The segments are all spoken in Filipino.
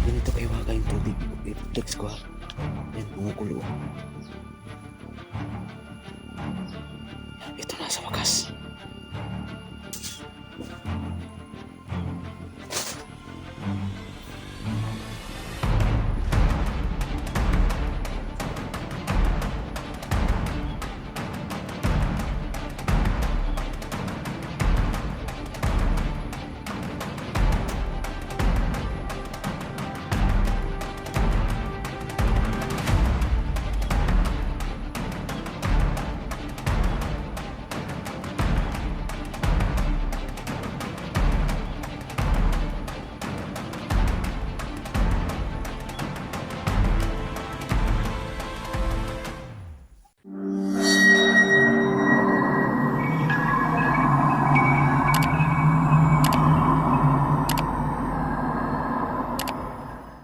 Ganito kaiwaga yung tubig. I-flex ko ha. Yan, kumukulo. Ito na sa wakas.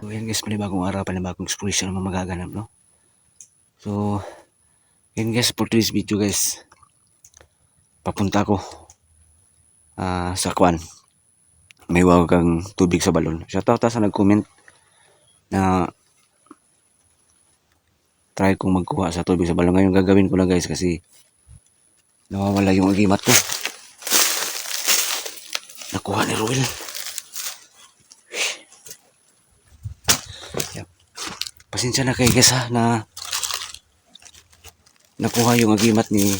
So yan guys, panibagong araw, panibagong exploration naman magaganap, no? So, yan guys, for today's video guys, papunta ko sa Kwan. May wagang tubig sa balon. Shoutout sa nag-comment na try kong magkuha sa tubig sa balon. Ngayon gagawin ko na guys kasi nawawala yung agimat ko. Nakuha ni Ruel. Yep. Pasensya na kayo guys ha na nakuha yung agimat ni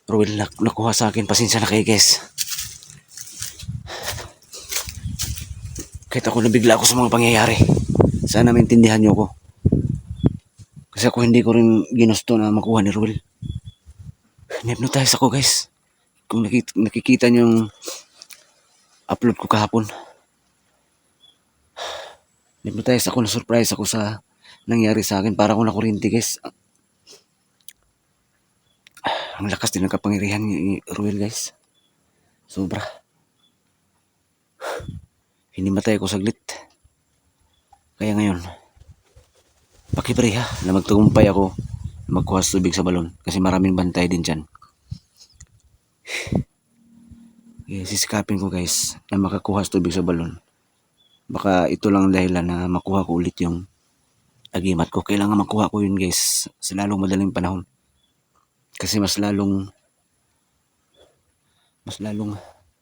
Ruel. Nakuha sa akin. Pasensya na kayo guys. Kahit ako nabigla ako sa mga pangyayari. Sana maintindihan nyo ko. Kasi ako hindi ko rin ginusto na makuha ni Ruel. Na-hypnotize ako guys. Kung nakikita nyo yung upload ko kahapon. Na-hypnotize ako, na-surprise ako sa nangyari sa akin. Para ako nakurinti guys. Ang lakas din ng kapangyarihan ni Ruel guys. Sobra. Hinimatay ako saglit. Kaya ngayon, pakipre ha, na magtagumpay ako na magkuha sa tubig sa balon. Kasi maraming bantay din dyan. Kaya sisikapin ko guys na makakuha sa tubig sa balon. Baka ito lang dahilan na makuha ko ulit yung agimat ko. Kailangan makuha ko yun guys sa lalong madaling panahon. Kasi mas lalong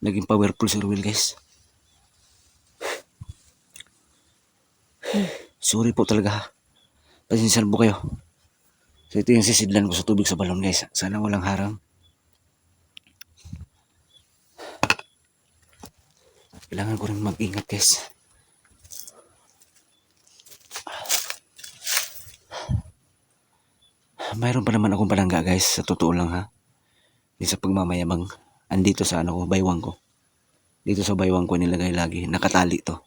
naging powerful si Ruel guys. Sorry po talaga ha. Pasensyahan po kayo. So ito yung sisidlan ko sa tubig sa balon guys. Sana walang harang. Kailangan ko rin mag-ingat guys. Mayroon pa naman akong palangga guys. Sa totoo lang ha. Di sa pagmamayabang. Andito sa baywang ko. Dito sa baywang ko nilagay lagi. Nakatali to.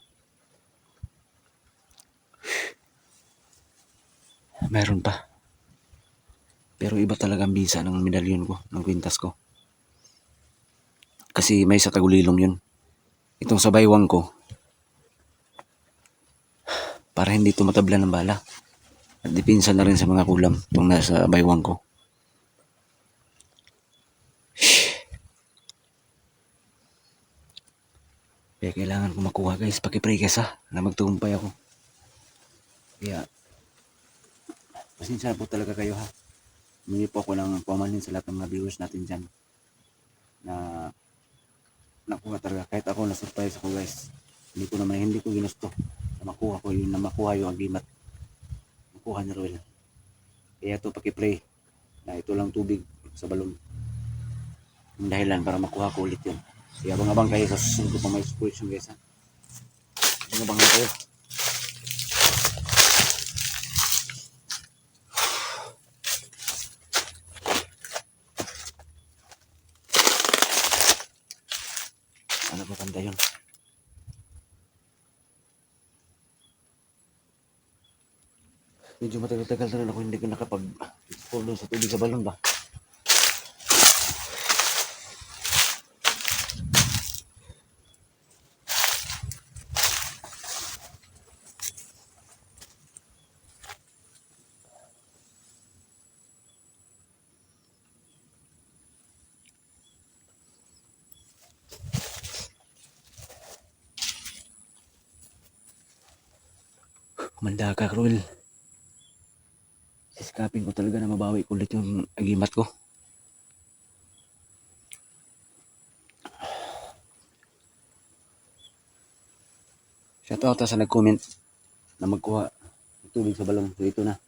Mayroon pa. Pero iba talaga ang bisa ng medalyon ko. Ng kwintas ko. Kasi may sa tagulilong yun. Itong sa baywang ko. Para hindi ito matabla ng bala. At dipinsa na rin sa mga kulam. Itong nasa baywang ko. Kaya kailangan ko makuha guys. Pakipray guys ha. Na magtugumpay ako. Kaya pasensya po talaga kayo ha. Hindi po ako lang pamanhin sa lahat ng mga viewers natin dyan. Na nakuha talaga. Kahit ako na-surprise ako guys. Hindi ko ginusto. Na makuha ko yun. Na makuha yung agimat. Makuha ni Ruel. Kaya ito pakipray. Na ito lang tubig sa balon. Yung dahilan para makuha ko ulit yun. Kaya abang-abang kayo sa susunod ko pa may exploration guys ha. Abang-abang kayo. Ano ba kanda yun? Medyo matagal-tagal na rin ako hindi ko nakapag-explore sa tubig sa balon ba? Manda ka, Cruel. Siskapin ko talaga na mabawi ko ulit yung agimat ko. Shoutout sa nag-comment na magkuha ng tubig sa balon. So ito na.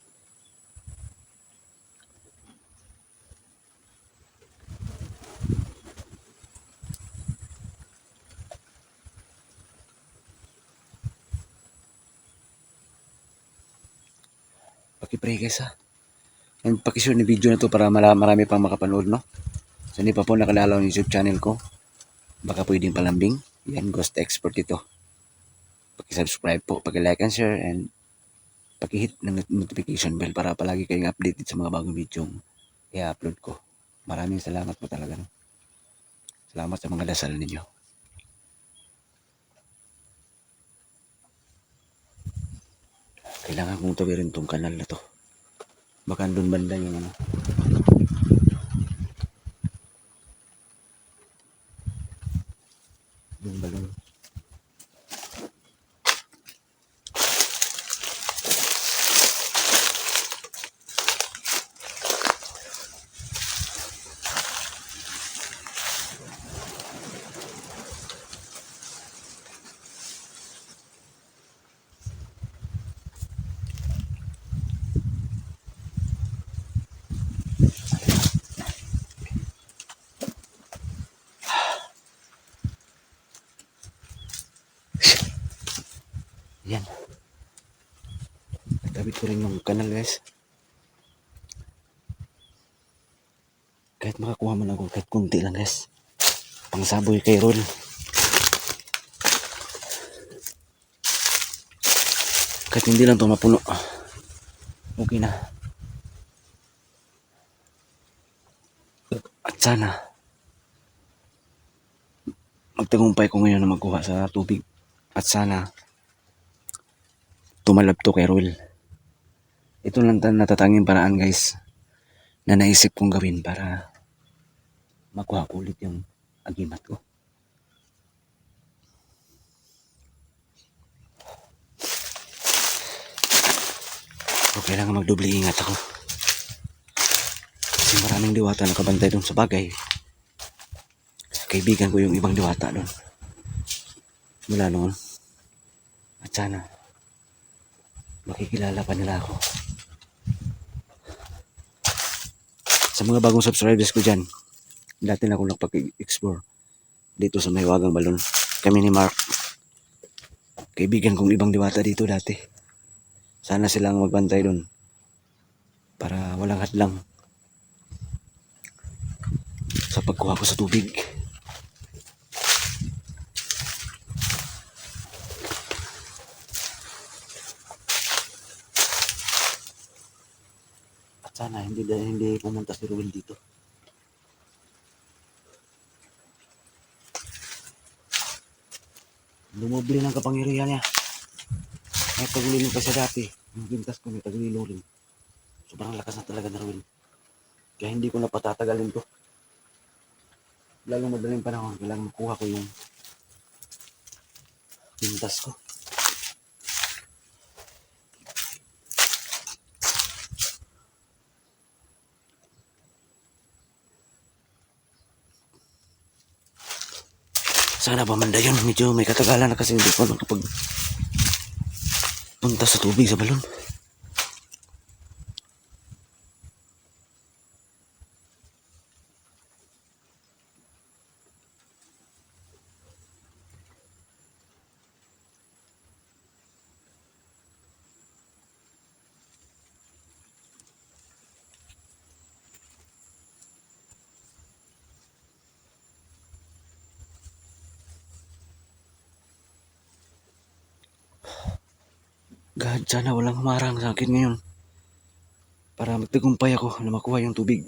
Paki-pray guys ha. And paki-share ni video na to para marami pang makapanood, no? So hindi pa po nakalala yung YouTube channel ko. Baka pwedeng palambing. Yan, Ghost Expert ito. Paki-subscribe po, paki-like and share, and paki-hit ng notification bell para palagi kayong updated sa mga bagong video i-upload ko. Maraming salamat po talaga. No? Salamat sa mga dasal ninyo. Kailangan kong tawirin tong kanal na to. Baka doon banda yung ano. Yung balon. Yan. Nagtabit ko rin yung kanal guys. Kahit makakuha man ako, kahit kunti lang guys. Pangsaboy kay Rol. Kahit hindi lang ito mapuno. Okay na. At sana magtagumpay ko ngayon na magkuha sa tubig. At sana tumalab to kay Rol. Ito lang natatanging paraan guys na naisip kong gawin para makuha ko ulit yung agimat ko. So kailangan magdoble ingat ako. Kasi maraming diwata nakabantay doon sa bagay. Kaibigan ko yung ibang diwata doon. Mula noon. At sana makikilala pa nila ako. Sa mga bagong subscribers ko dyan, dati na ako nakapag-explore dito sa Mahiwagang Balon. Kami ni Mark. Kaibigan kong ibang diwata dito dati. Sana silang magbantay doon para walang hadlang sa pagkuha ko sa tubig. At sana hindi pumunta si Ruel dito. Lumubli ng kapangyarihan niya. May tagulilo pa siya dati. Yung bintas ko may tagulilo rin. Sobrang lakas na talaga na Ruel. Kaya hindi ko na patatagalin to. Lalong madaling panahon, kailangan makuha ko yung pintas ko. Sana ba manda yun? Medyo may katagalan na kasi hindi ko nakapag punta sa tubig sa balon. God, sana walang humarang sa akin ngayon para magtagumpay ako na makuha yung tubig.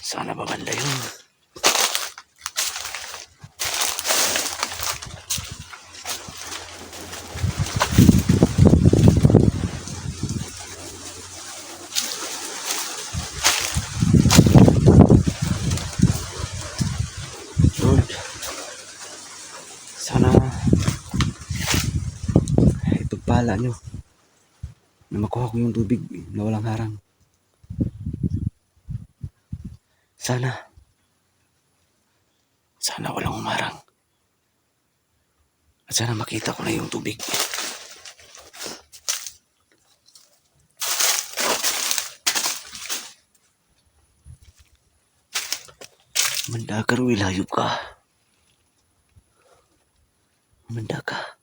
Sana ba banda yun? tiwala nyo na makuha ko yung tubig na walang harang. Sana walang umarang. At sana makita ko na yung tubig. Manda ka, Ruel, hayop ka. Manda ka.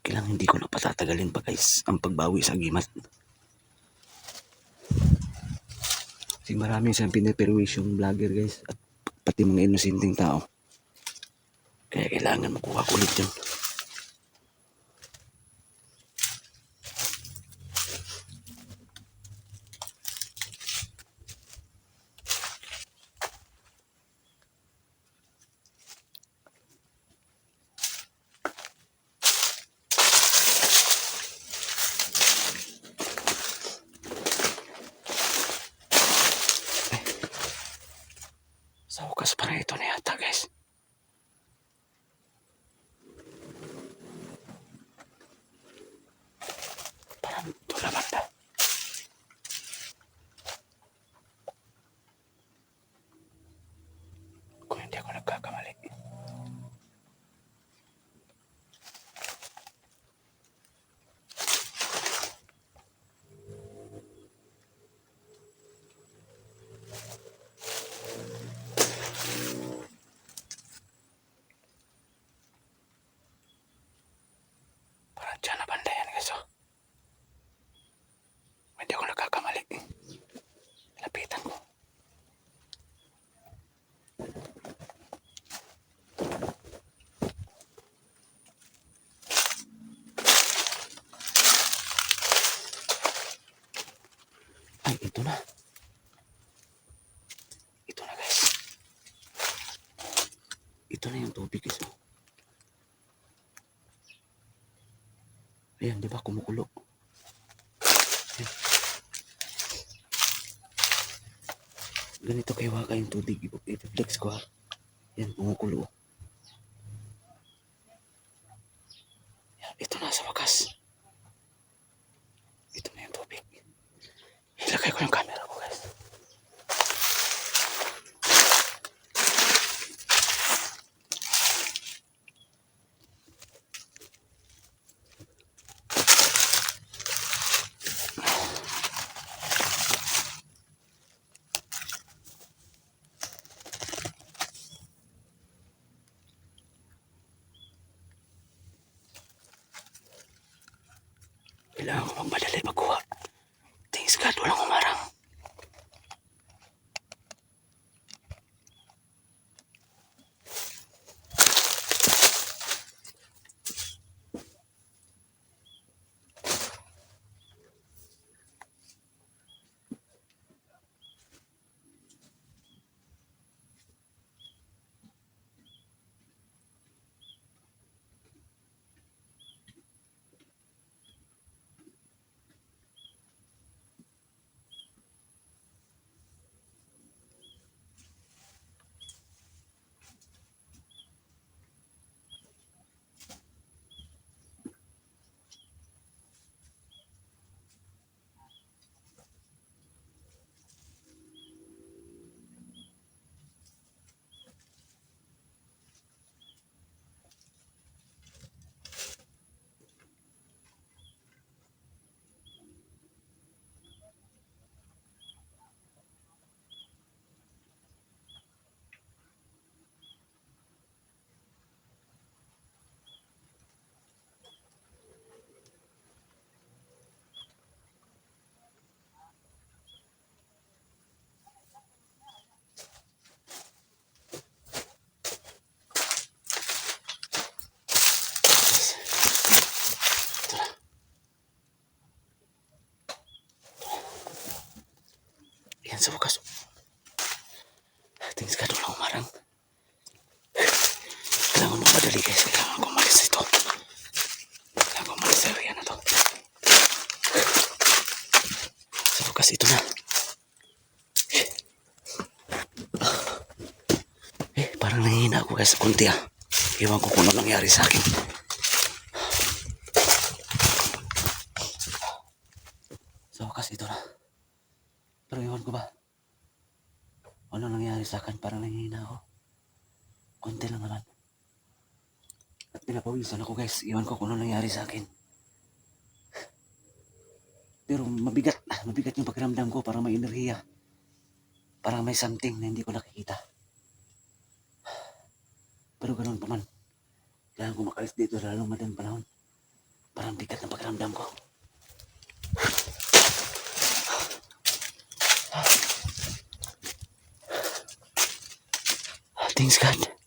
Kailangan hindi ko na patatagalin pa guys ang pagbawi sa agimat. Kasi marami siyang pinaperwish yung vlogger guys. At pati mga inosenteng tao. Kaya kailangan makuha ko ulit yun. Sa wakas parang ito na yata guys. Parang ito naman na. Kung hindi ako nagkakamali. Parang dyan na banda yan guys oh. Hindi ako nagkakamali. Lapitan ko. Ay, ito na. Ito na guys. Ito na yung tubig guys oh. Ayan, di ba kumukulo? Ayan. Ganito kayo yung tubig. I-flex ko ha. Ayan, kumukulo. Ayan, ito na sa wakas. Ito na yung tubig. Ilagay ko yung camera ko guys. Kailangan ko magmadali magkuha. Thanks God, walang umarang. Yan sa wakas. Thanks God, walang umarang. Kailangan mo madali guys. Kailangan ko umalis ito. Kailangan ko umalis sa area na to. Sa wakas ito na. Parang nangihina ako guys, kunti ah. Iwan ko kung ano nangyari sa akin. Sa wakas ito na. Pero iwan ko ba? Ano nangyari sa akin? Parang nangihina ako. Kunti lang naman. At pinapawisan ako guys. Iwan ko kung ano nangyari sa akin. Pero mabigat. Mabigat yung pakiramdam ko. Parang may enerhiya. Parang may something na hindi ko nakikita. Pero ganun pa man. Kailangan ko makalis dito lalong madaling panahon. Parang bigat ng pakiramdam ko. Thanks God.